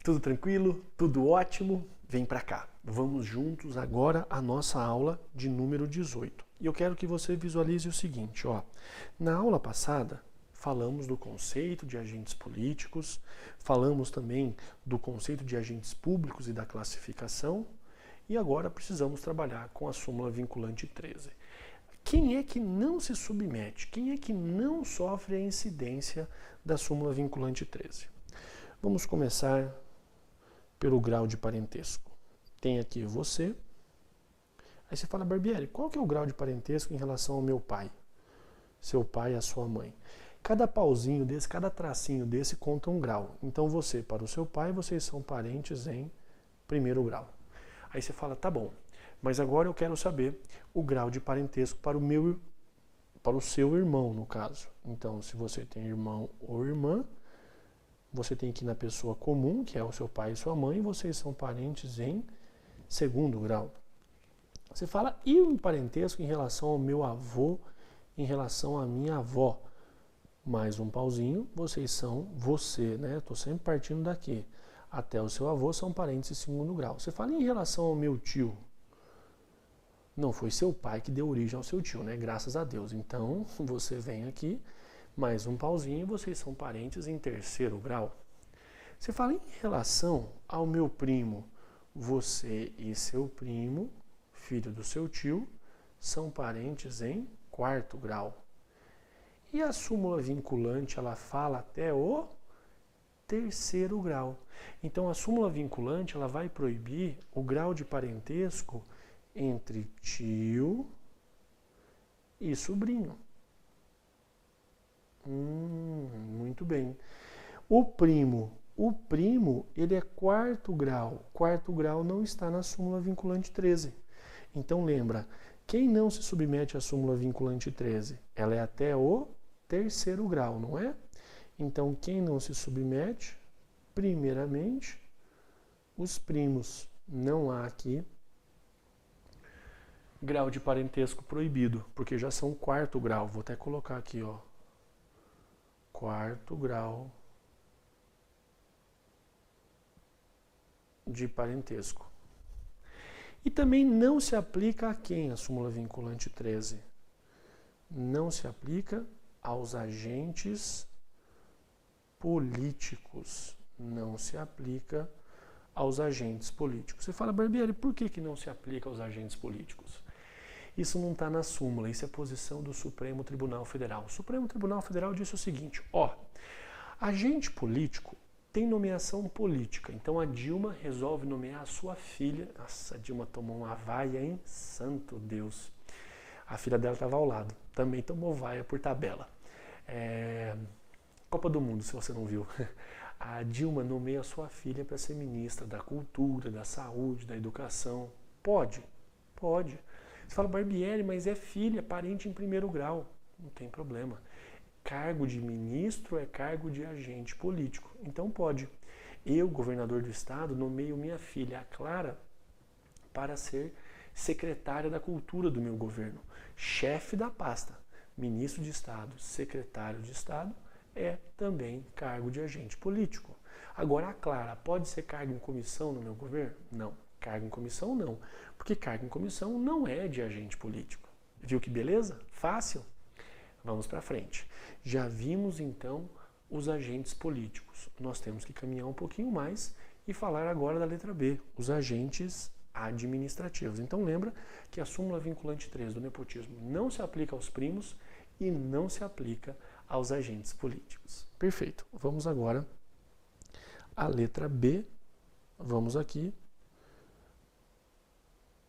Tudo tranquilo? Tudo ótimo? Vem para cá. Vamos juntos agora à nossa aula de número 18. E eu quero que você visualize o seguinte, ó. Na aula passada, falamos do conceito de agentes políticos, falamos também do conceito de agentes públicos e da classificação, e agora precisamos trabalhar com a súmula vinculante 13. Quem é que não se submete? Quem é que não sofre a incidência da súmula vinculante 13? Vamos começar pelo grau de parentesco. Tem aqui você. Aí você fala, Barbieri, qual que é o grau de parentesco em relação ao meu pai? Seu pai e a sua mãe. Cada pauzinho desse, cada tracinho desse conta um grau. Então você, para o seu pai, vocês são parentes em primeiro grau. Aí você fala, tá bom, mas agora eu quero saber o grau de parentesco para o seu irmão, no caso. Então, se você tem irmão ou irmã, você tem que ir na pessoa comum, que é o seu pai e sua mãe, e vocês são parentes em segundo grau. Você fala, e o parentesco em relação ao meu avô, em relação à minha avó? Mais um pauzinho, vocês são você, né? Estou sempre partindo daqui. Até o seu avô são parentes em segundo grau. Você fala, em relação ao meu tio? Não foi seu pai que deu origem ao seu tio, né? Graças a Deus. Então, você vem aqui, mais um pauzinho, vocês são parentes em terceiro grau. Você fala, em relação ao meu primo, você e seu primo, filho do seu tio, são parentes em quarto grau. E a súmula vinculante, ela fala até o terceiro grau. Então, a súmula vinculante, ela vai proibir o grau de parentesco entre tio e sobrinho. Muito bem. O primo, ele é quarto grau. Quarto grau não está na súmula vinculante 13. Então lembra, quem não se submete à súmula vinculante 13? Ela é até o terceiro grau, não é? Então quem não se submete, primeiramente, os primos. Não há aqui grau de parentesco proibido, porque já são quarto grau. Vou até colocar aqui, ó. Quarto grau de parentesco. E também não se aplica a quem a súmula vinculante 13? Não se aplica aos agentes políticos. Não se aplica aos agentes políticos. Você fala, Barbieri, por que não se aplica aos agentes políticos? Isso não está na súmula, isso é posição do Supremo Tribunal Federal. O Supremo Tribunal Federal disse o seguinte, ó, agente político tem nomeação política. Então a Dilma resolve nomear a sua filha. Nossa, a Dilma tomou uma vaia, hein? Santo Deus. A filha dela estava ao lado. Também tomou vaia por tabela. Copa do Mundo, se você não viu. A Dilma nomeia a sua filha para ser ministra da Cultura, da Saúde, da Educação. Pode? Pode. Você fala, Barbieri, mas é filha, parente em primeiro grau. Não tem problema. Cargo de ministro é cargo de agente político. Então pode. Eu, governador do estado, nomeio minha filha, a Clara, para ser secretária da cultura do meu governo. Chefe da pasta. Ministro de estado, secretário de estado, é também cargo de agente político. Agora, a Clara pode ser cargo em comissão no meu governo? Não. Cargo em comissão não. Porque cargo em comissão não é de agente político. Viu que beleza? Fácil? Vamos para frente. Já vimos então os agentes políticos. Nós temos que caminhar um pouquinho mais e falar agora da letra B, os agentes administrativos. Então lembra que a súmula vinculante 3 do nepotismo não se aplica aos primos e não se aplica aos agentes políticos. Perfeito. Vamos agora à letra B. Vamos aqui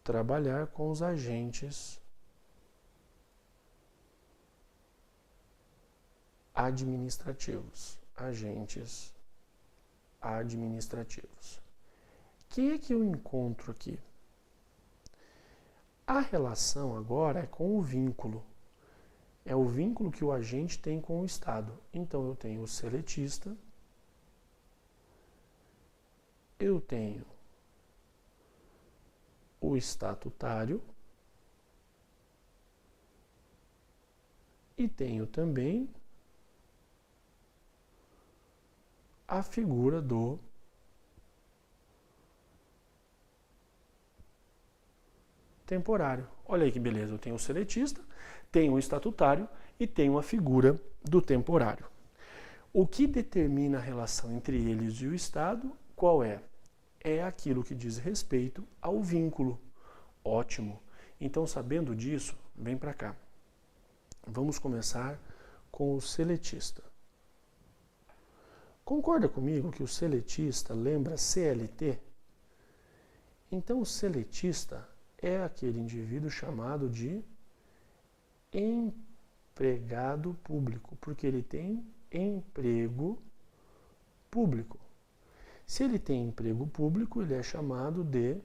trabalhar com os agentes administrativos. Agentes administrativos. Quem é que eu encontro aqui? A relação agora é com o vínculo. É o vínculo que o agente tem com o Estado. Então eu tenho o seletista, eu tenho o estatutário e tenho também a figura do temporário. Olha aí que beleza, eu tenho o seletista, tenho o estatutário e tenho a figura do temporário. O que determina a relação entre eles e o Estado, qual é? É aquilo que diz respeito ao vínculo. Ótimo. Então, sabendo disso, vem para cá. Vamos começar com o seletista. Concorda comigo que o seletista lembra CLT? Então, o seletista é aquele indivíduo chamado de empregado público, porque ele tem emprego público. Se ele tem emprego público, ele é chamado de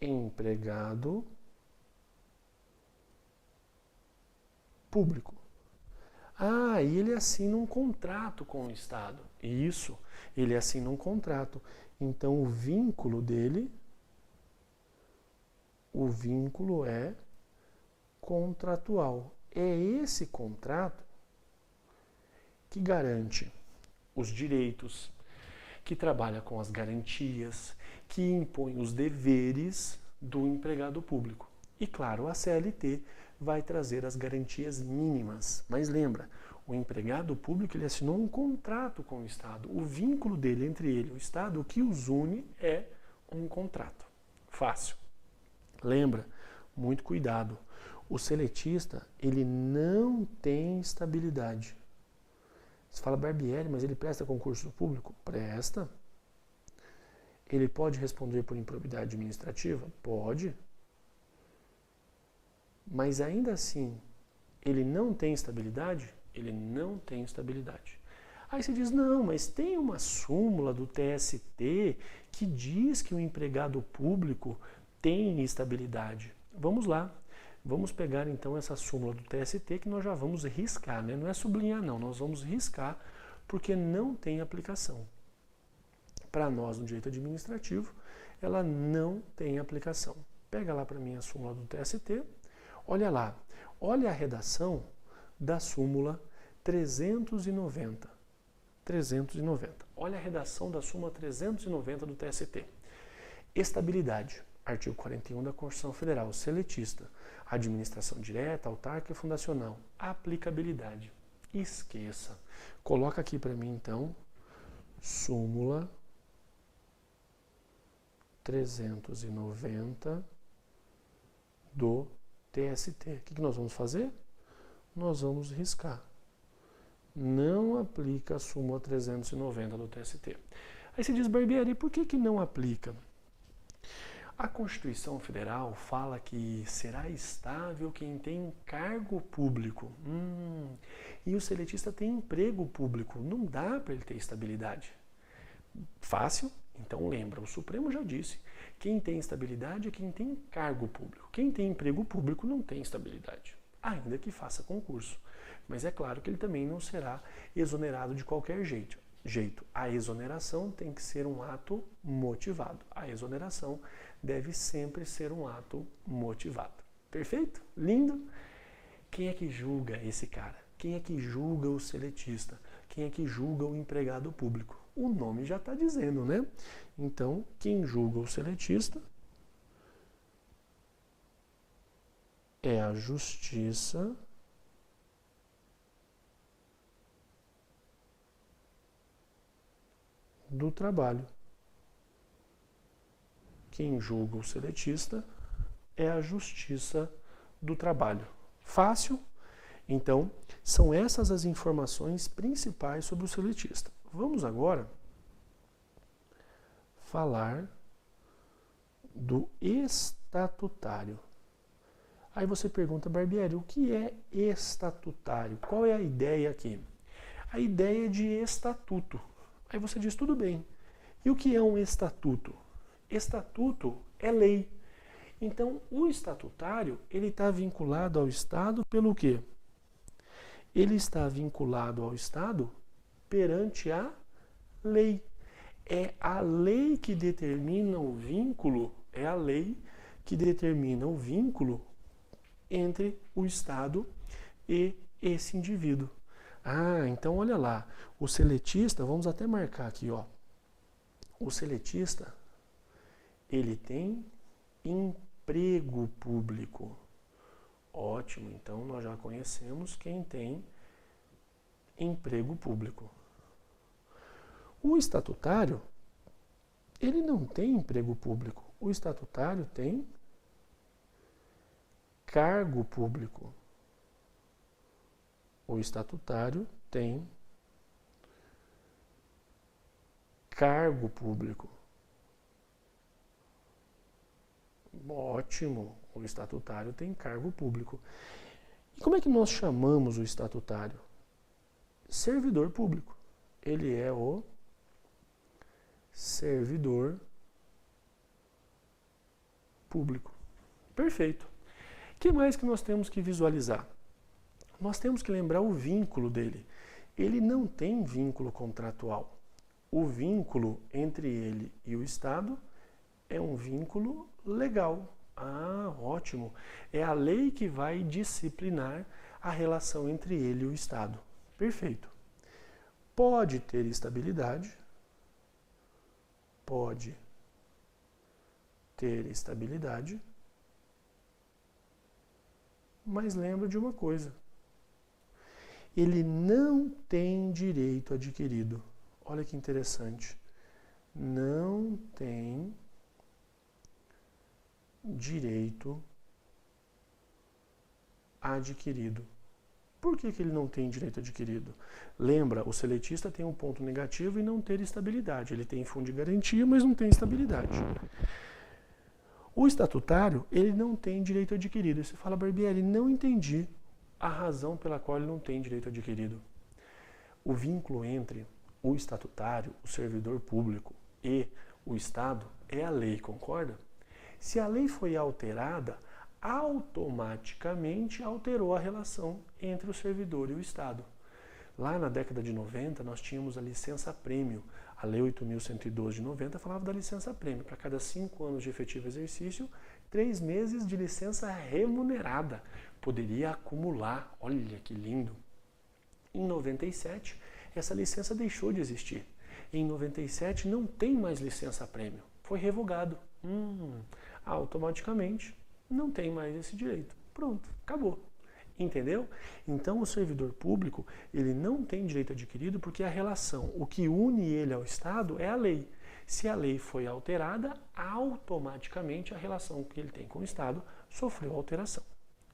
empregado público. Ah, e ele assina um contrato com o Estado. Isso, ele assina um contrato. Então, o vínculo dele, o vínculo é contratual. É esse contrato que garante os direitos, que trabalha com as garantias, que impõe os deveres do empregado público. E, claro, a CLT vai trazer as garantias mínimas. Mas lembra, o empregado público ele assinou um contrato com o Estado. O vínculo dele entre ele e o Estado, o que os une é um contrato. Fácil. Lembra, muito cuidado. O seletista, ele não tem estabilidade. Você fala, Barbieri, mas ele presta concurso público? Presta. Ele pode responder por improbidade administrativa? Pode. Mas ainda assim, ele não tem estabilidade? Ele não tem estabilidade. Aí você diz, não, mas tem uma súmula do TST que diz que o empregado público tem estabilidade. Vamos lá. Vamos pegar então essa súmula do TST que nós já vamos riscar, né? Não é sublinhar não, nós vamos riscar porque não tem aplicação. Para nós no direito administrativo, ela não tem aplicação. Pega lá para mim a súmula do TST, olha lá, olha a redação da súmula 390. 390. Olha a redação da súmula 390 do TST. Estabilidade. Artigo 41 da Constituição Federal, seletista, administração direta, autárquica e fundacional, aplicabilidade. Esqueça. Coloca aqui para mim, então, súmula 390 do TST. O que nós vamos fazer? Nós vamos riscar. Não aplica a súmula 390 do TST. Aí você diz, Barbieri, por que não aplica? A Constituição Federal fala que será estável quem tem cargo público. E o seletista tem emprego público. Não dá para ele ter estabilidade. Fácil? Então lembra, o Supremo já disse, quem tem estabilidade é quem tem cargo público. Quem tem emprego público não tem estabilidade, ainda que faça concurso. Mas é claro que ele também não será exonerado de qualquer jeito. A exoneração tem que ser um ato motivado. A exoneração deve sempre ser um ato motivado. Perfeito? Lindo? Quem é que julga esse cara? Quem é que julga o seletista? Quem é que julga o empregado público? O nome já está dizendo, né? Então, quem julga o seletista é a Justiça do Trabalho. Quem julga o seletista é a Justiça do Trabalho. Fácil? Então, são essas as informações principais sobre o seletista. Vamos agora falar do estatutário. Aí você pergunta, Barbieri, o que é estatutário? Qual é a ideia aqui? A ideia é de estatuto. Aí você diz, tudo bem. E o que é um estatuto? Estatuto é lei. Então, o estatutário, ele está vinculado ao Estado pelo quê? Ele está vinculado ao Estado perante a lei. É a lei que determina o vínculo, é a lei que determina o vínculo entre o Estado e esse indivíduo. Ah, então olha lá, o seletista, vamos até marcar aqui, ó. O seletista, Ele tem emprego público. Ótimo, então nós já conhecemos quem tem emprego público. O estatutário, ele não tem emprego público. O estatutário tem cargo público. O estatutário tem cargo público. Ótimo, o estatutário tem cargo público. E como é que nós chamamos o estatutário? Servidor público. Ele é o servidor público. Perfeito. O que mais que nós temos que visualizar? Nós temos que lembrar o vínculo dele. Ele não tem vínculo contratual. O vínculo entre ele e o Estado é um vínculo legal. Ah, ótimo. É a lei que vai disciplinar a relação entre ele e o Estado. Perfeito. Pode ter estabilidade. Pode ter estabilidade. Mas lembra de uma coisa. Ele não tem direito adquirido. Olha que interessante. Não tem direito adquirido. Por que ele não tem direito adquirido? Lembra, o seletista tem um ponto negativo em não ter estabilidade. Ele tem fundo de garantia, mas não tem estabilidade. O estatutário, ele não tem direito adquirido. Você fala, Barbieri, não entendi a razão pela qual ele não tem direito adquirido. O vínculo entre o estatutário, o servidor público e o Estado é a lei, concorda? Se a lei foi alterada, automaticamente alterou a relação entre o servidor e o Estado. Lá na década de 90, nós tínhamos a licença-prêmio. A Lei 8.112 de 90 falava da licença-prêmio. Para cada 5 anos de efetivo exercício, 3 meses de licença remunerada. Poderia acumular. Olha que lindo! Em 97, essa licença deixou de existir. Em 97, não tem mais licença-prêmio. Foi revogado. Automaticamente, não tem mais esse direito. Pronto, acabou. Entendeu? Então, o servidor público, ele não tem direito adquirido porque a relação, o que une ele ao Estado é a lei. Se a lei foi alterada, automaticamente a relação que ele tem com o Estado sofreu alteração.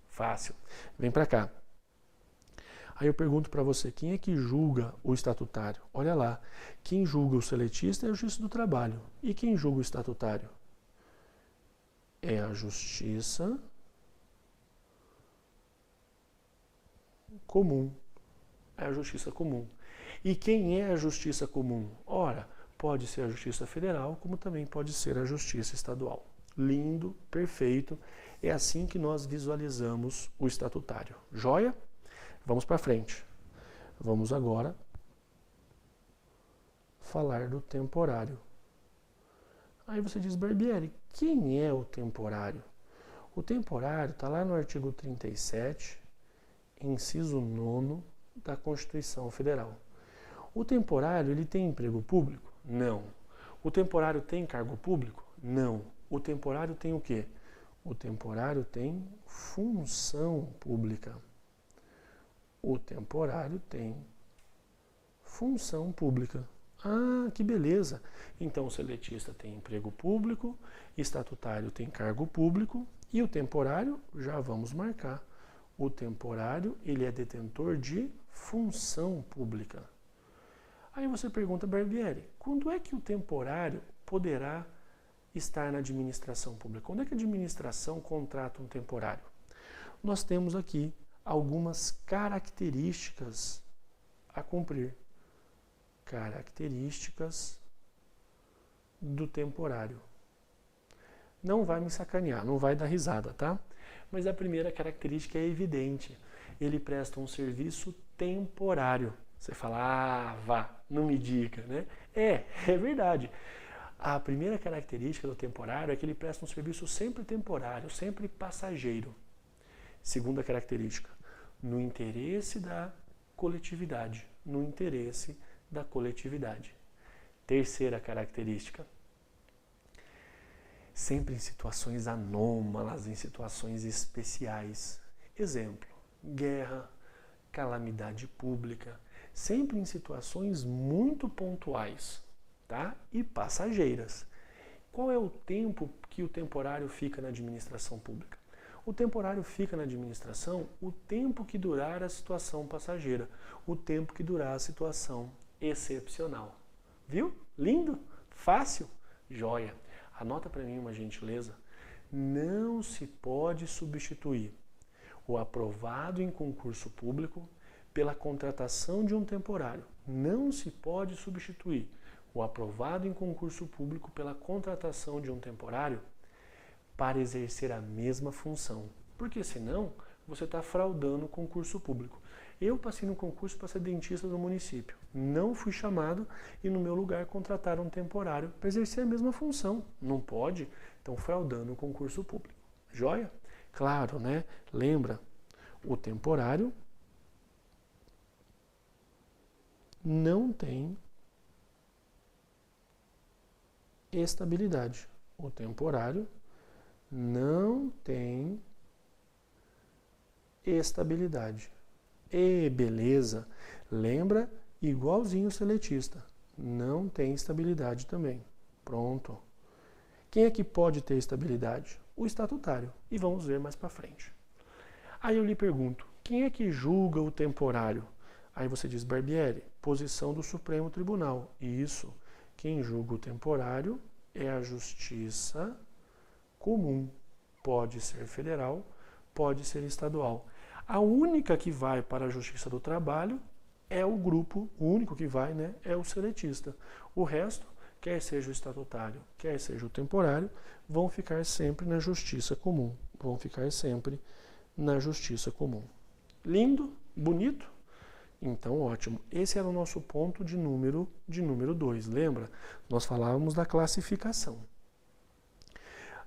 Fácil. Vem para cá. Aí eu pergunto para você, quem é que julga o estatutário? Olha lá, quem julga o seletista é a Justiça do Trabalho. E quem julga o estatutário? É a Justiça Comum. É a Justiça Comum. E quem é a Justiça Comum? Ora, pode ser a Justiça Federal, como também pode ser a Justiça Estadual. Lindo, perfeito. É assim que nós visualizamos o estatutário. Joia? Vamos para frente. Vamos agora falar do temporário. Aí você diz, Barbieri, quem é o temporário? O temporário está lá no artigo 37, inciso 9 da Constituição Federal. O temporário, ele tem emprego público? Não. O temporário tem cargo público? Não. O temporário tem o quê? O temporário tem função pública. O temporário tem função pública. Ah, que beleza! Então o seletista tem emprego público, estatutário tem cargo público e o temporário, já vamos marcar. O temporário, ele é detentor de função pública. Aí você pergunta, Barbieri, quando é que o temporário poderá estar na administração pública? Quando é que a administração contrata um temporário? Nós temos aqui algumas características a cumprir. Características do temporário. Não vai me sacanear, não vai dar risada, tá? Mas a primeira característica é evidente. Ele presta um serviço temporário. Você fala, ah, vá, não me diga, né? É verdade. A primeira característica do temporário é que ele presta um serviço sempre temporário, sempre passageiro. Segunda característica, no interesse da coletividade. No interesse da coletividade. Terceira característica, sempre em situações anômalas, em situações especiais. Exemplo, guerra, calamidade pública, sempre em situações muito pontuais, tá? E passageiras. Qual é o tempo que o temporário fica na administração pública? O temporário fica na administração o tempo que durar a situação passageira, o tempo que durar a situação excepcional. Viu? Lindo? Fácil? Joia! Anota para mim uma gentileza. Não se pode substituir o aprovado em concurso público pela contratação de um temporário. Não se pode substituir o aprovado em concurso público pela contratação de um temporário para exercer a mesma função. Porque senão você está fraudando o concurso público. Eu passei no concurso para ser dentista do município. Não fui chamado e no meu lugar contrataram um temporário para exercer a mesma função. Não pode? Estão fraudando o concurso público. Joia? Claro, né? Lembra, o temporário não tem estabilidade. O temporário não tem estabilidade. E beleza, lembra, igualzinho o seletista, não tem estabilidade também. Pronto. Quem é que pode ter estabilidade? O estatutário. E vamos ver mais para frente. Aí eu lhe pergunto, quem é que julga o temporário? Aí você diz, Barbieri, posição do Supremo Tribunal. Isso, quem julga o temporário é a Justiça Comum. Pode ser federal, pode ser estadual. A única que vai para a Justiça do Trabalho é o grupo, o único que vai, né, é o seletista. O resto, quer seja o estatutário, quer seja o temporário, vão ficar sempre na Justiça Comum. Vão ficar sempre na Justiça Comum. Lindo? Bonito? Então, ótimo. Esse era o nosso ponto de número 2. Lembra? Nós falávamos da classificação.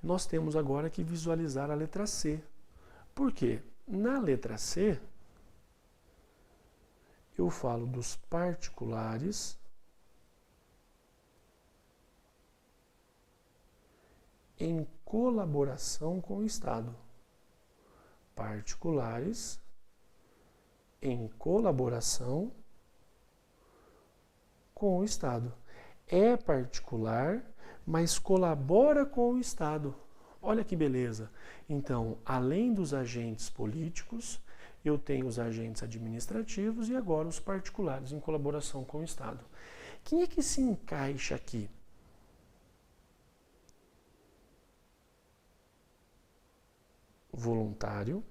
Nós temos agora que visualizar a letra C. Por quê? Na letra C, eu falo dos particulares em colaboração com o Estado. Particulares em colaboração com o Estado. É particular, mas colabora com o Estado. Olha que beleza. Então, além dos agentes políticos, eu tenho os agentes administrativos e agora os particulares em colaboração com o Estado. Quem é que se encaixa aqui? Voluntário,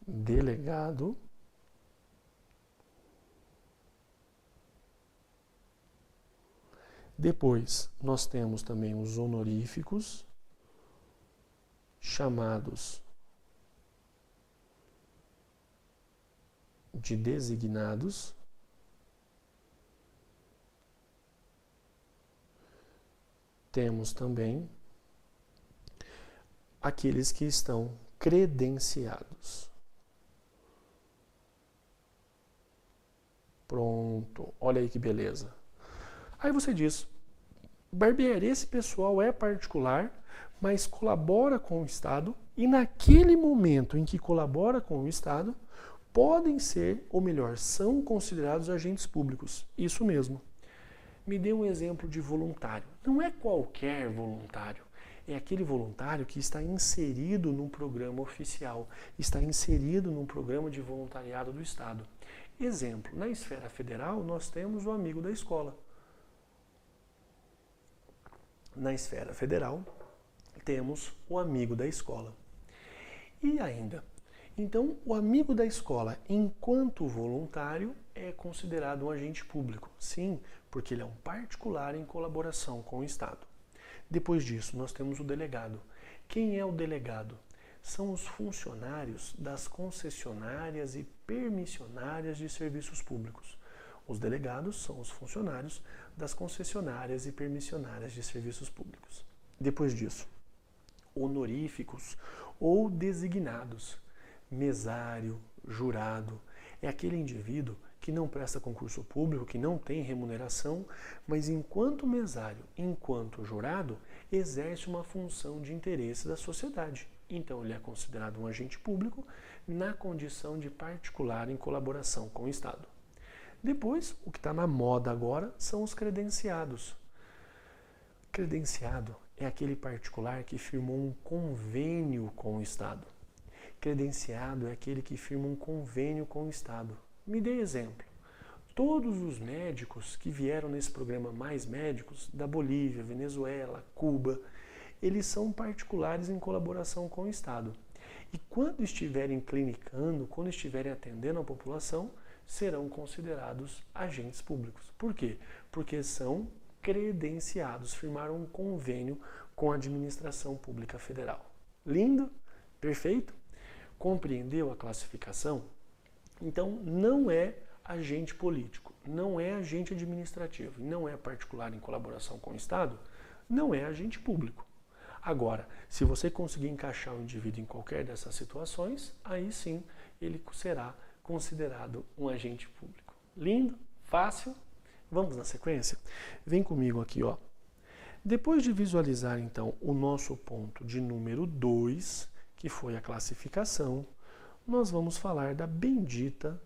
delegado, depois nós temos também os honoríficos, chamados de designados, temos também aqueles que estão credenciados. Pronto, olha aí que beleza. Aí você diz, Barbieri, esse pessoal é particular, mas colabora com o Estado, e naquele momento em que colabora com o Estado, podem ser, ou melhor, são considerados agentes públicos. Isso mesmo. Me dê um exemplo de voluntário. Não é qualquer voluntário. É aquele voluntário que está inserido num programa oficial, está inserido num programa de voluntariado do Estado. Exemplo, na esfera federal, nós temos o amigo da escola. Na esfera federal, temos o amigo da escola. E ainda, então, o amigo da escola, enquanto voluntário, é considerado um agente público. Sim, porque ele é um particular em colaboração com o Estado. Depois disso, nós temos o delegado. Quem é o delegado? São os funcionários das concessionárias e permissionárias de serviços públicos. Os delegados são os funcionários das concessionárias e permissionárias de serviços públicos. Depois disso, honoríficos ou designados. Mesário, jurado, é aquele indivíduo que que não presta concurso público, que não tem remuneração, mas enquanto mesário, enquanto jurado, exerce uma função de interesse da sociedade. Então ele é considerado um agente público na condição de particular em colaboração com o Estado. Depois, o que está na moda agora são os credenciados. Credenciado é aquele particular que firmou um convênio com o Estado. Credenciado é aquele que firma um convênio com o Estado. Me dê exemplo. Todos os médicos que vieram nesse programa Mais Médicos, da Bolívia, Venezuela, Cuba, eles são particulares em colaboração com o Estado. E quando estiverem clinicando, quando estiverem atendendo a população, serão considerados agentes públicos. Por quê? Porque são credenciados, firmaram um convênio com a Administração Pública Federal. Lindo? Perfeito? Compreendeu a classificação? Então, não é agente político, não é agente administrativo, não é particular em colaboração com o Estado, não é agente público. Agora, se você conseguir encaixar o indivíduo em qualquer dessas situações, aí sim ele será considerado um agente público. Lindo? Fácil? Vamos na sequência? Vem comigo aqui, ó. Depois de visualizar, então, o nosso ponto de número 2, que foi a classificação, nós vamos falar da bendita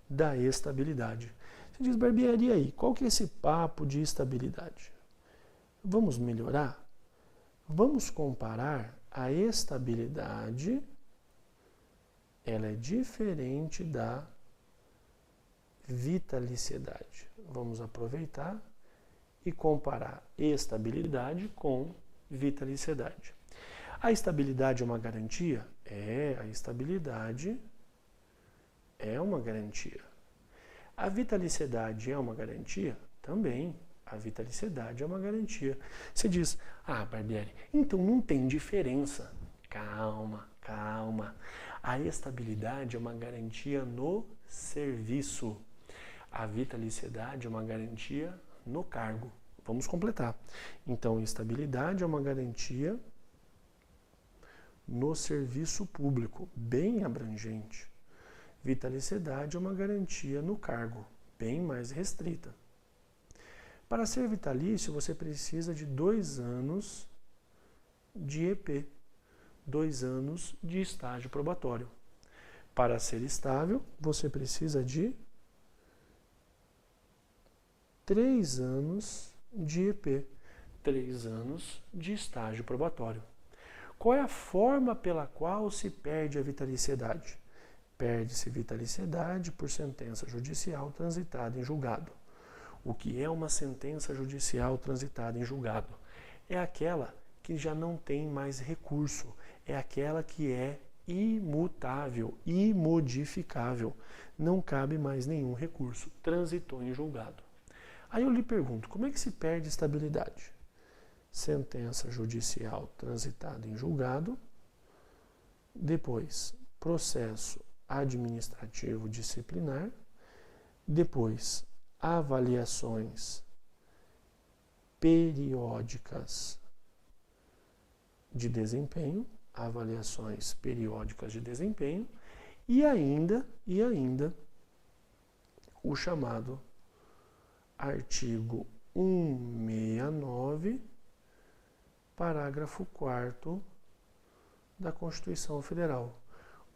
da estabilidade. Você diz, Barbieri, e aí, qual que é esse papo de estabilidade? Vamos melhorar? Vamos comparar a estabilidade, ela é diferente da vitaliciedade. Vamos aproveitar e comparar estabilidade com vitaliciedade. A estabilidade é uma garantia? A estabilidade é uma garantia. A vitaliciedade é uma garantia? Também. A vitaliciedade é uma garantia. Você diz, Barbieri, então não tem diferença. Calma. A estabilidade é uma garantia no serviço. A vitaliciedade é uma garantia no cargo. Vamos completar. Então, estabilidade é uma garantia no serviço público, bem abrangente. Vitaliciedade é uma garantia no cargo, bem mais restrita. Para ser vitalício, você precisa de 2 anos de EP, 2 anos de estágio probatório. Para ser estável, você precisa de 3 anos de EP, 3 anos de estágio probatório. Qual é a forma pela qual se perde a vitaliciedade? Perde-se vitaliciedade por sentença judicial transitada em julgado. O que é uma sentença judicial transitada em julgado? É aquela que já não tem mais recurso, é aquela que é imutável, imodificável, não cabe mais nenhum recurso, transitou em julgado. Aí eu lhe pergunto, como é que se perde estabilidade? Sentença judicial transitada em julgado, depois processo administrativo disciplinar, depois avaliações periódicas de desempenho, e ainda o chamado artigo 169, parágrafo 4º da Constituição Federal,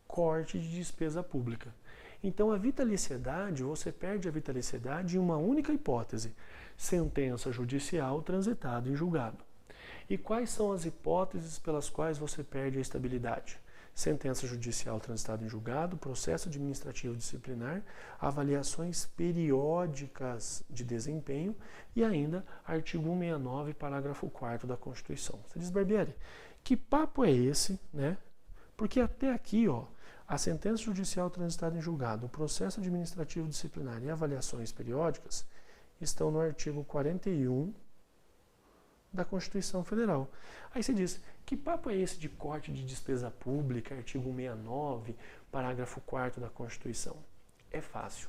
corte de despesa pública. Então, a vitaliciedade, você perde a vitaliciedade em uma única hipótese, sentença judicial transitada em julgado. E quais são as hipóteses pelas quais você perde a estabilidade? Sentença judicial transitada em julgado, processo administrativo disciplinar, avaliações periódicas de desempenho e ainda artigo 169, parágrafo 4º da Constituição. Você diz, Barbieri, que papo é esse, né? Porque até aqui, a sentença judicial transitada em julgado, o processo administrativo disciplinar e avaliações periódicas estão no artigo 41 da Constituição Federal. Aí você diz, que papo é esse de corte de despesa pública, artigo 169, parágrafo 4º da Constituição? É fácil.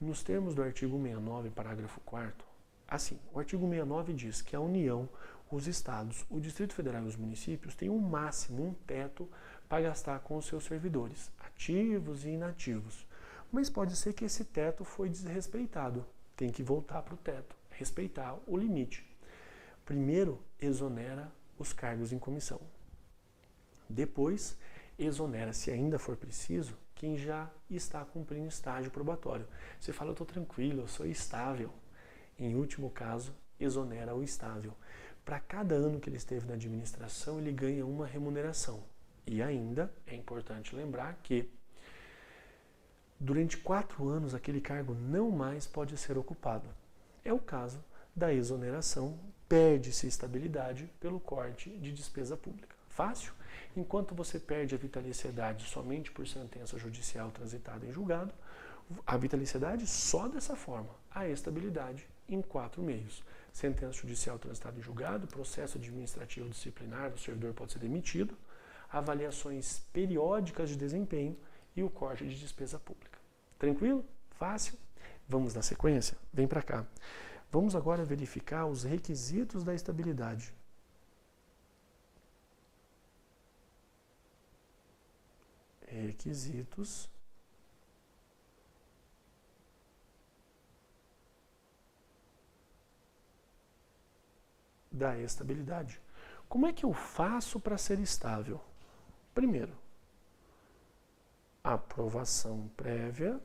Nos termos do artigo 169, parágrafo 4º, assim, o artigo 169 diz que a União, os estados, o Distrito Federal e os municípios têm um máximo, um teto para gastar com os seus servidores, ativos e inativos. Mas pode ser que esse teto foi desrespeitado. Tem que voltar para o teto, respeitar o limite. Primeiro, exonera os cargos em comissão. Depois, exonera, se ainda for preciso, quem já está cumprindo estágio probatório. Você fala, eu estou tranquilo, eu sou estável. Em último caso, exonera o estável. Para cada ano que ele esteve na administração, ele ganha uma remuneração. E ainda é importante lembrar que durante 4 anos aquele cargo não mais pode ser ocupado. É o caso da exoneração, perde-se estabilidade pelo corte de despesa pública. Fácil? Enquanto você perde a vitaliciedade somente por sentença judicial transitada em julgado, a vitaliciedade só dessa forma, a estabilidade em 4 meios. Sentença judicial transitada em julgado, processo administrativo disciplinar, o servidor pode ser demitido, avaliações periódicas de desempenho e o corte de despesa pública. Tranquilo? Fácil? Vamos na sequência? Vem para cá. Vamos agora verificar os requisitos da estabilidade. Requisitos da estabilidade. Como é que eu faço para ser estável? Primeiro, aprovação prévia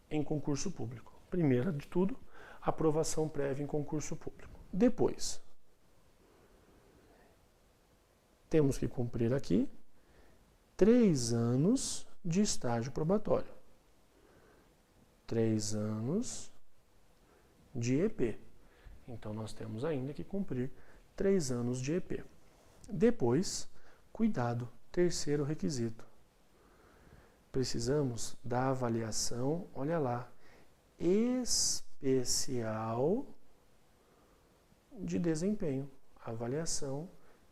em concurso público. Primeiro de tudo, aprovação prévia em concurso público. Depois, temos que cumprir aqui 3 anos de estágio probatório. 3 anos de EP. Então, nós temos ainda que cumprir 3 anos de EP. Depois, cuidado, terceiro requisito. Precisamos da avaliação, olha lá, especial de desempenho. Avaliação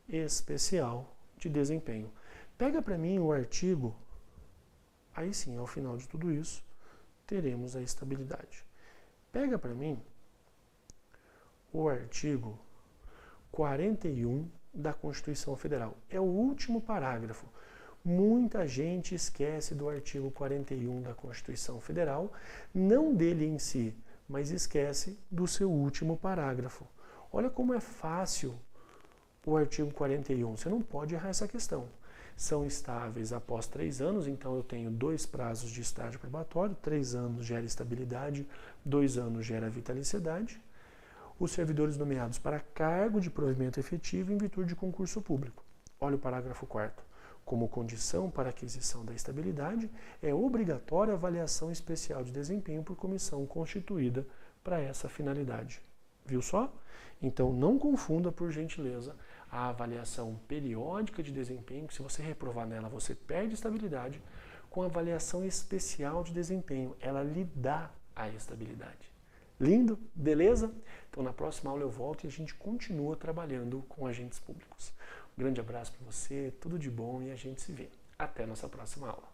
especial de desempenho. Pega para mim o artigo, aí sim, ao final de tudo isso, teremos a estabilidade. Pega para mim o artigo 41 da Constituição Federal. É o último parágrafo. Muita gente esquece do artigo 41 da Constituição Federal, não dele em si, mas esquece do seu último parágrafo. Olha como é fácil o artigo 41. Você não pode errar essa questão. São estáveis após 3 anos, então eu tenho 2 prazos de estágio probatório, 3 anos gera estabilidade, 2 anos gera vitaliciedade. Os servidores nomeados para cargo de provimento efetivo em virtude de concurso público. Olha o parágrafo 4º. Como condição para aquisição da estabilidade, é obrigatória a avaliação especial de desempenho por comissão constituída para essa finalidade. Viu só? Então, não confunda, por gentileza, a avaliação periódica de desempenho, que se você reprovar nela, você perde estabilidade, com a avaliação especial de desempenho. Ela lhe dá a estabilidade. Lindo? Beleza? Então, na próxima aula eu volto e a gente continua trabalhando com agentes públicos. Um grande abraço para você, tudo de bom e a gente se vê. Até a nossa próxima aula.